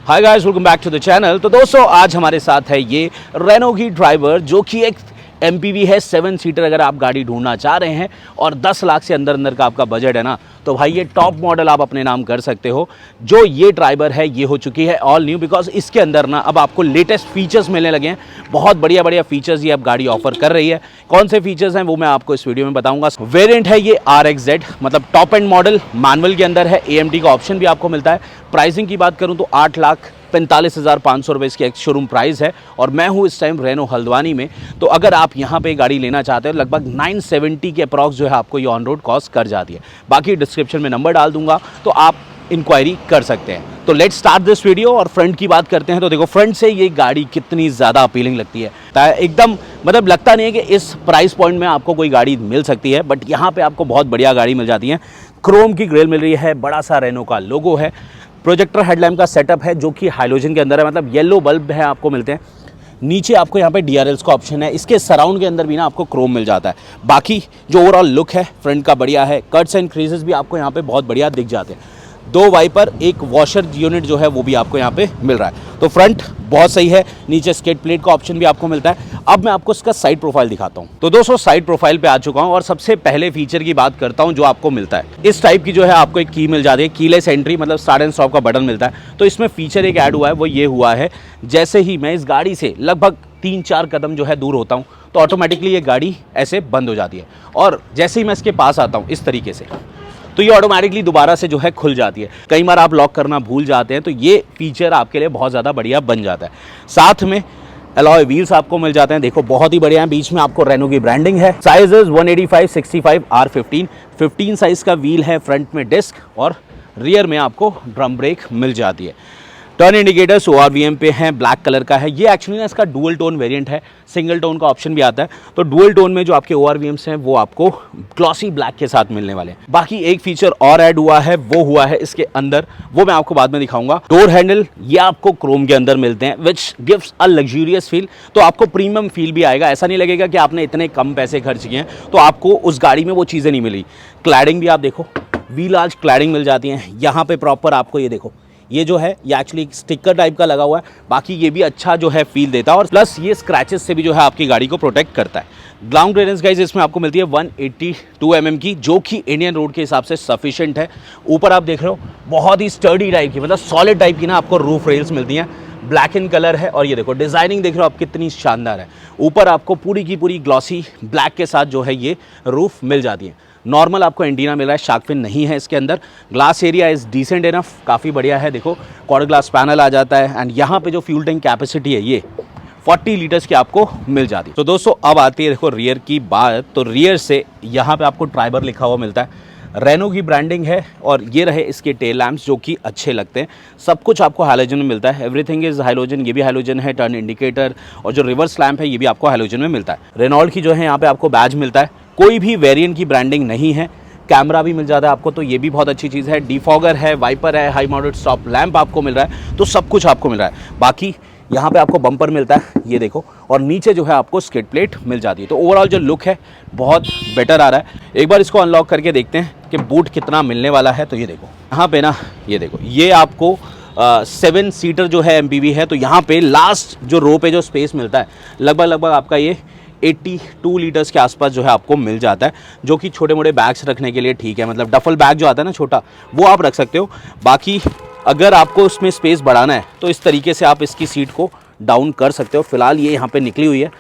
Hi guys, welcome back to the channel. तो दोस्तों आज हमारे साथ है ये रेनो की ड्राइवर, जो कि एक MPV है 7 सीटर। अगर आप गाड़ी ढूंढना चाह रहे हैं और 10 लाख से अंदर का आपका बजट है ना, तो भाई ये टॉप मॉडल आप अपने नाम कर सकते हो। जो ये ड्राइवर है ये हो चुकी है ऑल न्यू, बिकॉज इसके अंदर ना अब आपको लेटेस्ट फीचर्स मिलने लगे हैं। बहुत बढ़िया फीचर्स ये अब गाड़ी ऑफर कर रही है। कौन से फीचर्स हैं वो मैं आपको इस वीडियो में बताऊंगा। वेरिएंट है ये RXZ, मतलब टॉप एंड मॉडल, मैनुअल के अंदर है। AMT का ऑप्शन भी आपको मिलता है। प्राइसिंग की बात करूं तो 8,45,500 रुपये इसकी एक शोरूम प्राइस है। और मैं हूं इस टाइम रेनो हल्द्वानी में। तो अगर आप यहां पे गाड़ी लेना चाहते हो, लगभग 970 के अप्रॉक्स जो है आपको ये ऑन रोड कॉस्ट कर जाती है। बाकी डिस्क्रिप्शन में नंबर डाल दूंगा, तो आप इंक्वायरी कर सकते हैं। तो लेट्स स्टार्ट दिस वीडियो। और फ्रंट की बात करते हैं तो देखो, फ्रंट से ये गाड़ी कितनी ज़्यादा अपीलिंग लगती है। एकदम मतलब लगता नहीं है कि इस प्राइस पॉइंट में आपको कोई गाड़ी मिल सकती है, बट यहाँ पे आपको बहुत बढ़िया गाड़ी मिल जाती है। क्रोम की ग्रिल मिल रही है, बड़ा सा रेनो का लोगो है, प्रोजेक्टर हेडलैम्प का सेटअप है जो कि हाइलोजन के अंदर है, मतलब येलो बल्ब है आपको मिलते हैं। नीचे आपको यहाँ पे DRLs का ऑप्शन है। इसके सराउंड के अंदर भी ना आपको क्रोम मिल जाता है। बाकी जो ओवरऑल लुक है फ्रंट का बढ़िया है। कट्स एंड क्रीजेस भी आपको यहाँ पे बहुत बढ़िया दिख जाते हैं। 2 वाइपर, एक वॉशर यूनिट जो है वो भी आपको यहाँ पे मिल रहा है। तो फ्रंट बहुत सही है। नीचे स्केट प्लेट का ऑप्शन भी आपको मिलता है। अब मैं आपको इसका साइड प्रोफाइल दिखाता हूँ। तो दोस्तों साइड प्रोफाइल पे आ चुका हूँ और सबसे पहले फीचर की बात करता हूँ जो आपको मिलता है। इस टाइप की जो है आपको एक की मिल जाती है, कीलेस एंट्री, मतलब स्टार्ट एंड स्टॉप का बटन मिलता है। तो इसमें फीचर एक ऐड हुआ है, वो ये हुआ है, जैसे ही मैं इस गाड़ी से लगभग 3-4 कदम जो है दूर होता हूँ तो ऑटोमेटिकली ये गाड़ी ऐसे बंद हो जाती है। और जैसे ही मैं इसके पास आता हूँ इस तरीके से, तो ये ऑटोमेटिकली दोबारा से जो है खुल जाती है। कई बार आप लॉक करना भूल जाते हैं, तो ये फीचर आपके लिए बहुत ज़्यादा बढ़िया बन जाता है। साथ में अलॉय व्हील्स आपको मिल जाते हैं, देखो बहुत ही बढ़िया है। बीच में आपको रेनो की ब्रांडिंग है। साइजेस 185/65 R15 साइज का व्हील है। फ्रंट में डिस्क और रियर में आपको ड्रम ब्रेक मिल जाती है। टर्न इंडिकेटर्स ORVM पे हैं, ब्लैक कलर का है। ये एक्चुअली ना इसका डुअल टोन वेरिएंट है, सिंगल टोन का ऑप्शन भी आता है। तो डुअल टोन में जो आपके ORVMs हैं वो आपको ग्लॉसी ब्लैक के साथ मिलने वाले हैं। बाकी एक फीचर और ऐड हुआ है, वो हुआ है इसके अंदर, वो मैं आपको बाद में दिखाऊंगा। डोर हैंडल ये आपको क्रोम के अंदर मिलते हैं, which gives a luxurious feel. तो आपको प्रीमियम फील भी आएगा। ऐसा नहीं लगेगा कि आपने इतने कम पैसे खर्च किए हैं तो आपको उस गाड़ी में वो चीज़ें नहीं मिली। क्लैडिंग भी आप देखो, व्हील आर्च क्लैडिंग मिल जाती है। यहाँ पे प्रॉपर आपको ये देखो, ये जो है ये एक्चुअली स्टिकर टाइप का लगा हुआ है। बाकी ये भी अच्छा जो है फील देता है, और प्लस ये स्क्रैचेस से भी जो है आपकी गाड़ी को प्रोटेक्ट करता है। ग्राउंड क्लियरेंस गाइस इसमें आपको मिलती है 182 mm की, जो कि इंडियन रोड के हिसाब से सफिशिएंट है। ऊपर आप देख रहे हो बहुत ही स्टर्डी टाइप की, मतलब सॉलिड टाइप की ना आपको रूफ रेल्स मिलती हैं। ब्लैक इन कलर है और ये देखो डिजाइनिंग देख रहे हो आप कितनी शानदार है। ऊपर आपको पूरी की पूरी ग्लॉसी ब्लैक के साथ जो है ये रूफ मिल जाती है। नॉर्मल आपको एंटीना मिल रहा है, शार्क फिन नहीं है इसके अंदर। Glass area is decent enough, काफ़ी बढ़िया है। देखो क्वाड ग्लास पैनल आ जाता है। एंड यहाँ पे जो फ्यूल टैंक कैपेसिटी है ये 40 लीटर्स की आपको मिल जाती है। तो दोस्तों अब आती है देखो रियर की बात। तो रियर से यहाँ पे आपको ट्राइबर लिखा हुआ मिलता है, रेनो की ब्रांडिंग है। और ये रहे इसके टेल लैंप्स जो कि अच्छे लगते हैं। सब कुछ आपको हाइलोजन में मिलता है, एवरीथिंग इज हाइलोजन। ये भी हाइलोजन है। टर्न इंडिकेटर और जो रिवर्स लैंप है ये भी आपको हाइलोजन में मिलता है। रेनॉल्ट की जो है यहाँ पे आपको बैज मिलता है। कोई भी वेरिएंट की ब्रांडिंग नहीं है। कैमरा भी मिल जाता है आपको, तो ये भी बहुत अच्छी चीज़ है। डिफॉगर है, वाइपर है, हाई माउंटेड स्टॉप लैंप आपको मिल रहा है। तो सब कुछ आपको मिल रहा है। बाकी यहाँ पे आपको बम्पर मिलता है, ये देखो, और नीचे जो है आपको स्किड प्लेट मिल जाती है। तो ओवरऑल जो लुक है बहुत बेटर आ रहा है। एक बार इसको अनलॉक करके देखते हैं कि बूट कितना मिलने वाला है। तो ये देखो यहाँ पे ना, ये देखो ये आपको 7 सीटर जो है MPV है। तो यहाँ पे लास्ट जो रो पे जो स्पेस मिलता है लगभग आपका ये 82 लीटर्स के आसपास जो है आपको मिल जाता है, जो कि छोटे मोटे बैग्स रखने के लिए ठीक है। मतलब डफल बैग जो आता है ना छोटा, वो आप रख सकते हो। बाकी अगर आपको उसमें स्पेस बढ़ाना है तो इस तरीके से आप इसकी सीट को डाउन कर सकते हो। फिलहाल ये यहाँ पे निकली हुई है,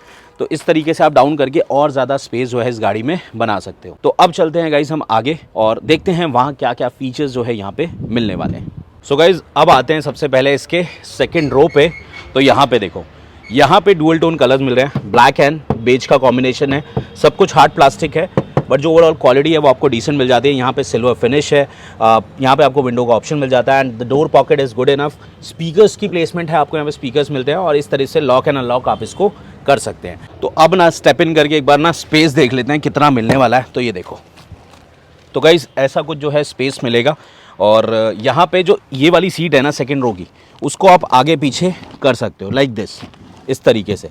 तो इस तरीके से आप डाउन करके और ज़्यादा स्पेस जो है इस गाड़ी में बना सकते हो। तो अब चलते हैं गाइज हम आगे और देखते हैं वहाँ क्या क्या फीचर्स जो है यहाँ पे मिलने वाले हैं। सो गाइज अब आते हैं सबसे पहले इसके सेकेंड रो पे। तो यहाँ पे देखो, यहाँ पे डुअल टोन कलर्स मिल रहे हैं, ब्लैक एंड बेज का कॉम्बिनेशन है। सब कुछ हार्ड प्लास्टिक है, बट जो ओवरऑल क्वालिटी है वो आपको डिसेंट मिल जाती है। यहाँ पे सिल्वर फिनिश है। यहाँ पे आपको विंडो का ऑप्शन मिल जाता है। And the door pocket is good enough. Speakers की प्लेसमेंट है, आपको यहाँ पे स्पीकर्स मिलते हैं और इस तरह से लॉक एंड अनलॉक आप इसको कर सकते हैं। तो अब ना स्टेप इन करके एक बार ना स्पेस देख लेते हैं कितना मिलने वाला है। तो ये देखो, तो गाइस ऐसा कुछ जो है स्पेस मिलेगा। और यहाँ पे जो ये वाली सीट है ना सेकेंड रो की, उसको आप आगे पीछे कर सकते हो लाइक दिस, इस तरीके से।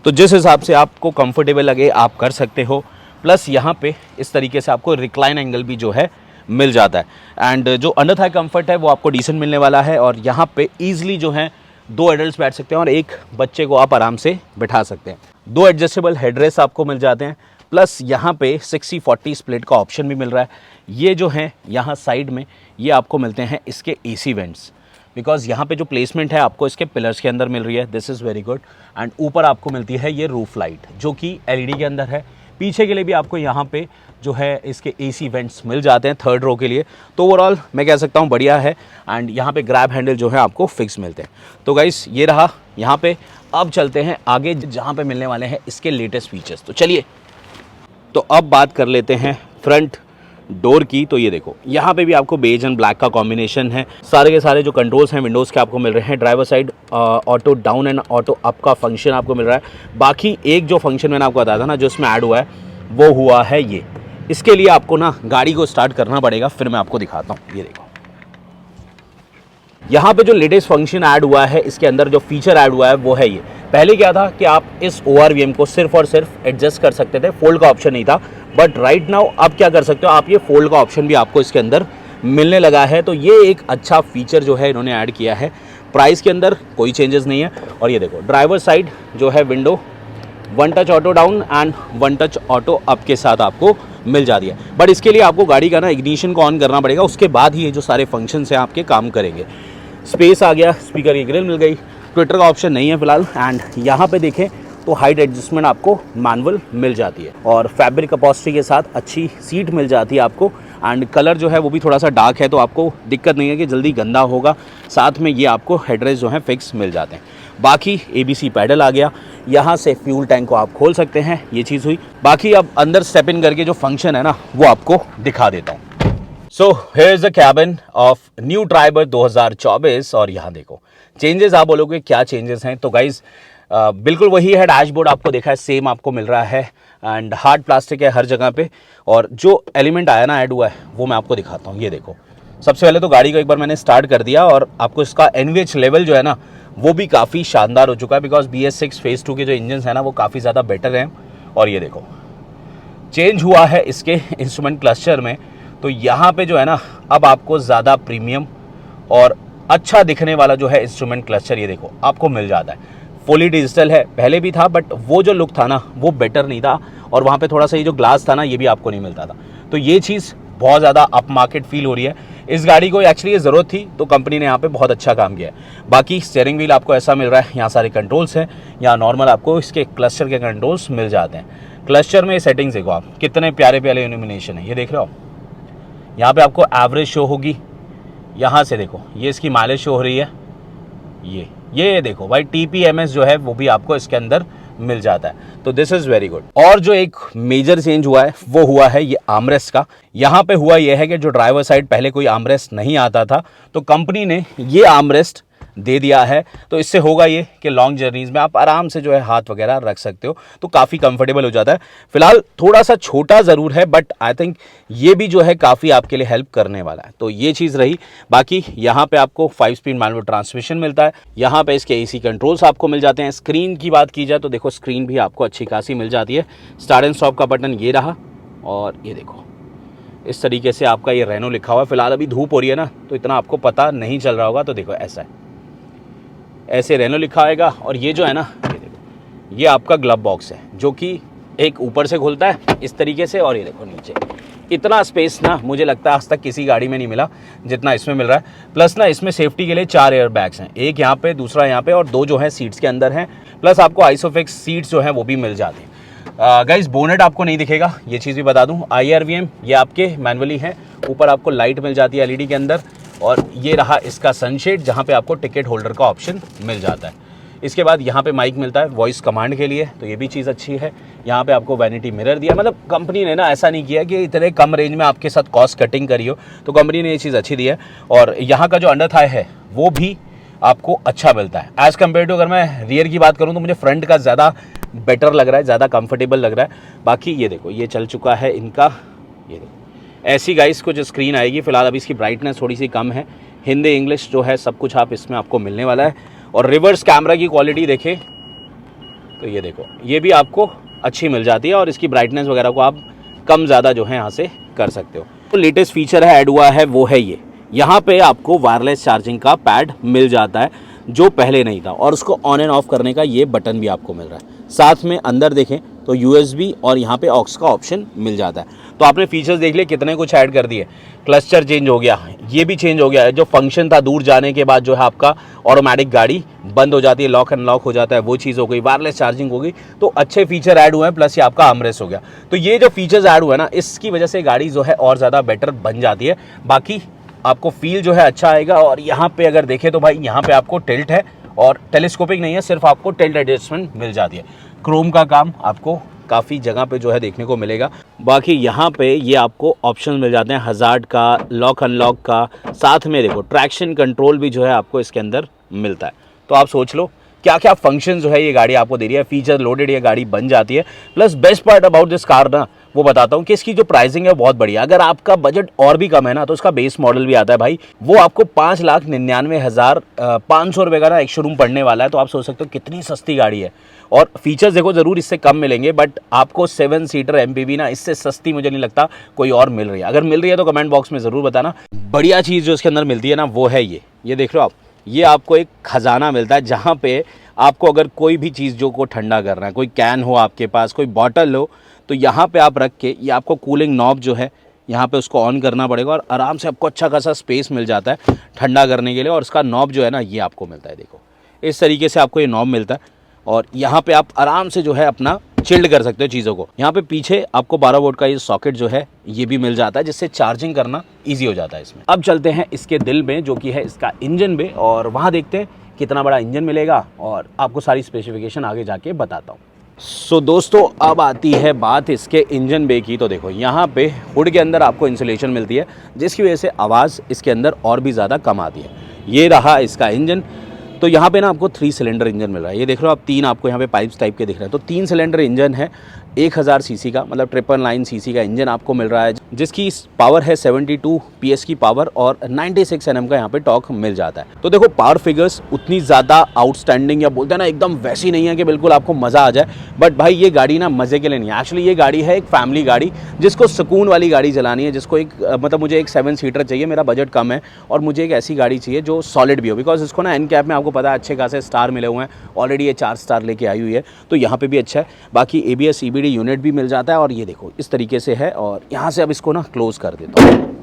तो जिस हिसाब से आपको कंफर्टेबल लगे आप कर सकते हो। प्लस यहाँ पे इस तरीके से आपको रिक्लाइन एंगल भी जो है मिल जाता है। एंड जो अंडर थाई कंफर्ट है वो आपको डिसेंट मिलने वाला है, और यहाँ पे ईजिली जो है 2 एडल्ट बैठ सकते हैं और एक बच्चे को आप आराम से बिठा सकते हैं। 2 एडजस्टेबल हेडरेस्ट आपको मिल जाते हैं, प्लस यहाँ पे 60-40 स्प्लिट का ऑप्शन भी मिल रहा है। ये जो है यहाँ साइड में ये आपको मिलते हैं इसके AC वेंट्स, बिकॉज यहाँ पे जो प्लेसमेंट है आपको इसके पिलर्स के अंदर मिल रही है। This is very good. And ऊपर आपको मिलती है ये रूफ लाइट जो कि LED के अंदर है। पीछे के लिए भी आपको यहाँ पे जो है इसके AC वेंट्स मिल जाते हैं 3rd रो के लिए। तो ओवरऑल मैं कह सकता हूँ बढ़िया है। एंड यहाँ पे ग्रैब हैंडल जो है आपको फिक्स मिलते हैं। तो गाइस ये रहा यहाँ पे। अब चलते हैं आगे जहाँ पे मिलने वाले हैं इसके लेटेस्ट फीचर्स। तो चलिए, तो अब बात कर लेते हैं फ्रंट डोर की। तो ये देखो यहाँ पे भी आपको बेज एंड ब्लैक का कॉम्बिनेशन है। सारे के सारे जो कंट्रोल्स हैं विंडोज़ के आपको मिल रहे हैं। Driver side auto down and auto up का फंक्शन आपको मिल रहा है। बाकी एक जो फंक्शन मैंने आपको बताया था ना जो इसमें ऐड हुआ है वो हुआ है ये। इसके लिए आपको ना गाड़ी को स्टार्ट करना पड़ेगा, फिर मैं आपको दिखाता हूँ। ये देखो यहाँ पे जो लेटेस्ट फंक्शन ऐड हुआ है, इसके अंदर जो फीचर ऐड हुआ है वो है ये। पहले क्या था कि आप इस ORVM को सिर्फ और सिर्फ एडजस्ट कर सकते थे, फोल्ड का ऑप्शन नहीं था। बट राइट नाउ आप क्या कर सकते हो, आप ये फोल्ड का ऑप्शन भी आपको इसके अंदर मिलने लगा है। तो ये एक अच्छा फीचर जो है इन्होंने ऐड किया है। प्राइस के अंदर कोई चेंजेस नहीं है। और ये देखो ड्राइवर साइड जो है window 1 touch auto down and 1 touch auto up के साथ आपको मिल जाती है। बट इसके लिए आपको गाड़ी का ना इग्निशन को ऑन करना पड़ेगा, उसके बाद ही ये जो सारे फंक्शंस हैं आपके काम करेंगे। स्पेस आ गया, स्पीकर की ग्रिल मिल गई, ट्विटर का ऑप्शन नहीं है फिलहाल। एंड यहाँ पे देखें तो हाइट एडजस्टमेंट आपको मैनुअल मिल जाती है, और फैब्रिक अपॉस्ट्री के साथ अच्छी सीट मिल जाती है आपको। एंड कलर जो है वो भी थोड़ा सा डार्क है, तो आपको दिक्कत नहीं है कि जल्दी गंदा होगा। साथ में ये आपको हेडरेस्ट जो है फिक्स मिल जाते हैं। बाकी ABC पैडल आ गया, यहाँ से फ्यूल टैंक को आप खोल सकते हैं, ये चीज़ हुई। बाकी अब अंदर स्टेप इन करके जो फंक्शन है ना वो आपको दिखा देता हूँ। So here is the cabin of new Triber 2024। और यहाँ देखो चेंजेस, आप बोलोगे क्या चेंजेस हैं, तो गाइज बिल्कुल वही है। डैशबोर्ड आपको देखा है सेम आपको मिल रहा है, एंड हार्ड प्लास्टिक है हर जगह पे। और जो एलिमेंट आया ना ऐड हुआ है वो मैं आपको दिखाता हूँ। ये देखो सबसे पहले तो गाड़ी को एक बार मैंने स्टार्ट कर दिया, और आपको इसका NVH लेवल जो है ना वो भी काफ़ी शानदार हो चुका है, बिकॉज BS6 फेज़ 2 के जो इंजन है ना वो काफ़ी ज़्यादा बेटर हैं। और ये देखो चेंज हुआ है इसके इंस्ट्रूमेंट क्लस्टर में। तो यहाँ पे जो है ना अब आपको ज़्यादा प्रीमियम और अच्छा दिखने वाला जो है इंस्ट्रूमेंट क्लस्टर ये देखो आपको मिल जाता है। फुली डिजिटल है, पहले भी था बट वो जो लुक था ना वो बेटर नहीं था, और वहाँ पे थोड़ा सा ये जो ग्लास था ना ये भी आपको नहीं मिलता था। तो ये चीज़ बहुत ज़्यादा अप मार्केट फील हो रही है। इस गाड़ी को एक्चुअली ये ज़रूरत थी, तो कंपनी ने यहाँ पे बहुत अच्छा काम किया है। बाकी स्टीयरिंग व्हील आपको ऐसा मिल रहा है, यहाँ सारे कंट्रोल्स हैं। यहाँ नॉर्मल आपको इसके क्लस्टर के कंट्रोल्स मिल जाते हैं। क्लस्टर में सेटिंग्स देखो आप, कितने प्यारे प्यारे इल्यूमिनेशन है, ये देख रहे हो। यहाँ पे आपको एवरेज शो होगी, यहाँ से देखो ये इसकी माइलेज शो हो रही है। ये देखो भाई TPMS जो है वो भी आपको इसके अंदर मिल जाता है। तो दिस इज़ वेरी गुड। और जो एक मेजर चेंज हुआ है वो हुआ है ये आर्मरेस्ट का। यहाँ पे हुआ ये है कि जो ड्राइवर साइड पहले कोई आर्मरेस्ट नहीं आता था, तो कंपनी ने ये आर्मरेस्ट दे दिया है। तो इससे होगा ये कि लॉन्ग जर्नीज़ में आप आराम से जो है हाथ वगैरह रख सकते हो, तो काफ़ी कंफर्टेबल हो जाता है। फिलहाल थोड़ा सा छोटा ज़रूर है, बट आई थिंक ये भी जो है काफ़ी आपके लिए हेल्प करने वाला है। तो ये चीज़ रही। बाकी यहाँ पे आपको 5 स्पीड मैनुअल ट्रांसमिशन मिलता है। यहाँ पे इसके AC कंट्रोल्स आपको मिल जाते हैं। स्क्रीन की बात की जाए तो देखो स्क्रीन भी आपको अच्छी खासी मिल जाती है। स्टार्ट एंड स्टॉप का बटन ये रहा, और ये देखो इस तरीके से आपका ये रेनो लिखा हुआ है। फिलहाल अभी धूप हो रही है ना, तो इतना आपको पता नहीं चल रहा होगा। तो देखो ऐसा है, ऐसे रेनो लिखा आएगा। और ये जो है ना ये देखो ये आपका ग्लव बॉक्स है, जो कि एक ऊपर से खुलता है इस तरीके से, और ये देखो नीचे इतना स्पेस ना मुझे लगता है आज तक किसी गाड़ी में नहीं मिला जितना इसमें मिल रहा है। प्लस ना इसमें सेफ्टी के लिए 4 एयर बैग्स हैं, एक यहाँ पे, दूसरा यहाँ पे, और 2 जो है सीट्स के अंदर हैं। प्लस आपको आइसोफिक्स सीट्स जो हैं वो भी मिल जाते हैं। गाइस बोनेट आपको नहीं दिखेगा, ये चीज़ भी बता दूं। IRVM ये आपके मैनुअली है। ऊपर आपको लाइट मिल जाती है LED के अंदर, और ये रहा इसका सनशेड, जहाँ पे आपको टिकट होल्डर का ऑप्शन मिल जाता है। इसके बाद यहाँ पे माइक मिलता है वॉइस कमांड के लिए, तो ये भी चीज़ अच्छी है। यहाँ पे आपको वैनिटी मिरर दिया, मतलब कंपनी ने ना ऐसा नहीं किया कि इतने कम रेंज में आपके साथ कॉस्ट कटिंग करी हो, तो कंपनी ने ये चीज़ अच्छी दी है। और यहाँ का जो अंडर थाई है वो भी आपको अच्छा मिलता है एज़ कम्पेयर टू। अगर मैं रियर की बात करूँ तो मुझे फ्रंट का ज़्यादा बेटर लग रहा है, ज़्यादा कंफर्टेबल लग रहा है। बाकी ये देखो ये चल चुका है इनका, ये देखो ऐसी गाइस कुछ स्क्रीन आएगी। फिलहाल अभी इसकी ब्राइटनेस थोड़ी सी कम है। हिंदी इंग्लिश जो है सब कुछ आप इसमें आपको मिलने वाला है। और रिवर्स कैमरा की क्वालिटी देखें तो ये देखो ये भी आपको अच्छी मिल जाती है, और इसकी ब्राइटनेस वगैरह को आप कम ज़्यादा जो है यहाँ से कर सकते हो। तो लेटेस्ट फीचर है ऐड हुआ है वो है ये, यहाँ पे आपको वायरलेस चार्जिंग का पैड मिल जाता है जो पहले नहीं था, और उसको ऑन एंड ऑफ करने का ये बटन भी आपको मिल रहा है। साथ में अंदर देखें तो USB और यहाँ पे ऑक्स का ऑप्शन मिल जाता है। तो आपने फीचर्स देख लिए कितने कुछ ऐड कर दिए। क्लस्टर चेंज हो गया, ये भी चेंज हो गया है। जो फंक्शन था दूर जाने के बाद जो है आपका ऑटोमेटिक गाड़ी बंद हो जाती है, लॉक अनलॉक हो जाता है, वो चीज़ हो गई। वायरलेस चार्जिंग हो गई, तो अच्छे फीचर ऐड हुए हैं। प्लस ये आपका आर्मरेस्ट हो गया। तो ये जो फीचर्स ऐड हुए हैं ना, इसकी वजह से गाड़ी जो है और ज़्यादा बेटर बन जाती है। बाकी आपको फील जो है अच्छा आएगा। और यहाँ पे अगर देखें तो भाई यहाँ पे आपको टिल्ट है और टेलीस्कोपिक नहीं है, सिर्फ आपको टिल्ट एडजस्टमेंट मिल जाती है। क्रोम का काम आपको काफ़ी जगह पे जो है देखने को मिलेगा। बाकी यहाँ पे ये आपको ऑप्शन मिल जाते हैं हज़ार्ड का, लॉक अनलॉक का। साथ में देखो ट्रैक्शन कंट्रोल भी जो है आपको इसके अंदर मिलता है। तो आप सोच लो क्या क्या फंक्शन जो है ये गाड़ी आपको दे रही है। फीचर लोडेड ये गाड़ी बन जाती है। Plus best part about this car ना वो बताता हूँ कि इसकी जो प्राइसिंग है बहुत बढ़िया। अगर आपका बजट और भी कम है ना, तो इसका बेस मॉडल भी आता है भाई, वो आपको 5,99,500 रुपये का ना एक शोरूम पड़ने वाला है। तो आप सोच सकते हो कितनी सस्ती गाड़ी है। और फीचर्स देखो ज़रूर इससे कम मिलेंगे, बट आपको 7 सीटर MPV ना इससे सस्ती मुझे नहीं लगता कोई और मिल रही है। अगर मिल रही है तो कमेंट बॉक्स में ज़रूर बताना। बढ़िया चीज़ जो इसके अंदर मिलती है ना वो है ये देख लो आप, ये आपको एक खजाना मिलता है जहाँ पे आपको अगर कोई भी चीज़ जो को ठंडा करना है, कोई कैन हो आपके पास, कोई बॉटल हो, तो यहाँ पे आप रख के ये आपको कूलिंग नॉब जो है यहाँ पे उसको ऑन करना पड़ेगा और आराम से आपको अच्छा खासा स्पेस मिल जाता है ठंडा करने के लिए। और इसका नॉब जो है ना ये आपको मिलता है, देखो इस तरीके से आपको ये नॉब मिलता है। और यहाँ पे आप आराम से जो है अपना चिल्ड कर सकते हो चीज़ों को। यहाँ पे पीछे आपको 12 वोल्ट का ये सॉकेट जो है ये भी मिल जाता है, जिससे चार्जिंग करना ईजी हो जाता है इसमें। अब चलते हैं इसके दिल में जो कि है इसका इंजन बे, और वहाँ देखते हैं कितना बड़ा इंजन मिलेगा और आपको सारी स्पेसिफिकेशन आगे जाके बताता हूँ। सो दोस्तों अब आती है बात इसके इंजन बे की। तो देखो यहाँ पे हुड के अंदर आपको इंसुलेशन मिलती है, जिसकी वजह से आवाज़ इसके अंदर और भी ज़्यादा कम आती है। ये रहा इसका इंजन। तो यहाँ पे ना आपको 3 सिलेंडर इंजन मिल रहा है। ये देख रहे हो आप, 3 आपको यहाँ पे पाइप्स टाइप के दिख रहे हैं। तो 3 सिलेंडर इंजन है, 1000 सीसी का, मतलब 999 सीसी का इंजन आपको मिल रहा है, जिसकी पावर है 72 PS की पावर और 96 Nm का यहाँ पे टॉर्क मिल जाता है। तो देखो पावर फिगर्स उतनी ज़्यादा आउटस्टैंडिंग या बोलते हैं ना एकदम वैसी नहीं है कि बिल्कुल आपको मज़ा आ जाए, बट भाई ये गाड़ी ना मज़े के लिए नहीं है। एक्चुअली ये गाड़ी है एक फैमिली गाड़ी, जिसको सुकून वाली गाड़ी चलानी है, जिसको एक मतलब मुझे एक 7 सीटर चाहिए, मेरा बजट कम है और मुझे एक ऐसी गाड़ी चाहिए जो सॉलिड भी हो। बिकॉज इसको ना एनकैप में आपको पता है अच्छे खासे स्टार मिले हुए हैं, ऑलरेडी ये 4 स्टार लेके आई हुई है, तो यहाँ पे भी अच्छा है। बाकी ABS CBD यूनिट भी मिल जाता है और ये देखो इस तरीके से है। और यहाँ से अब इसको ना क्लोज कर देता हूँ।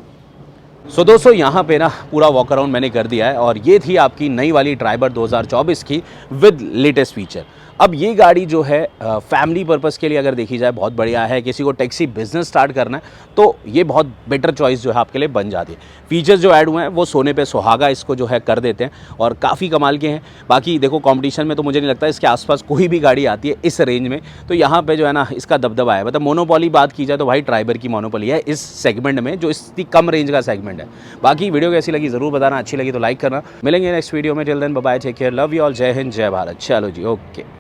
सो दोस्तों यहाँ पे ना पूरा वॉक अराउंड मैंने कर दिया है और ये थी आपकी नई वाली ट्राइबर 2024 की विद लेटेस्ट फीचर। अब ये गाड़ी जो है फैमिली पर्पस के लिए अगर देखी जाए बहुत बढ़िया है। किसी को टैक्सी बिजनेस स्टार्ट करना है तो ये बहुत बेटर चॉइस जो है आपके लिए बन जाती है। फीचर्स जो ऐड हुए हैं वो सोने पे सुहागा इसको जो है कर देते हैं और काफ़ी कमाल के हैं। बाकी देखो कंपटीशन में तो मुझे नहीं लगता इसके आसपास कोई भी गाड़ी आती है इस रेंज में, तो यहाँ पे जो है ना इसका दबदबा है। मतलब मोनोपोली बात की जाए तो भाई ट्राइबर की मोनोपोली है इस सेगमेंट में, जो इतनी कम रेंज का सेगमेंट है। बाकी वीडियो कैसी लगी ज़रूर बताना, अच्छी लगी तो लाइक करना। मिलेंगे नेक्स्ट वीडियो में। Till then bye bye, take care, love you all, जय हिंद जय भारत। चलो जी, ओके।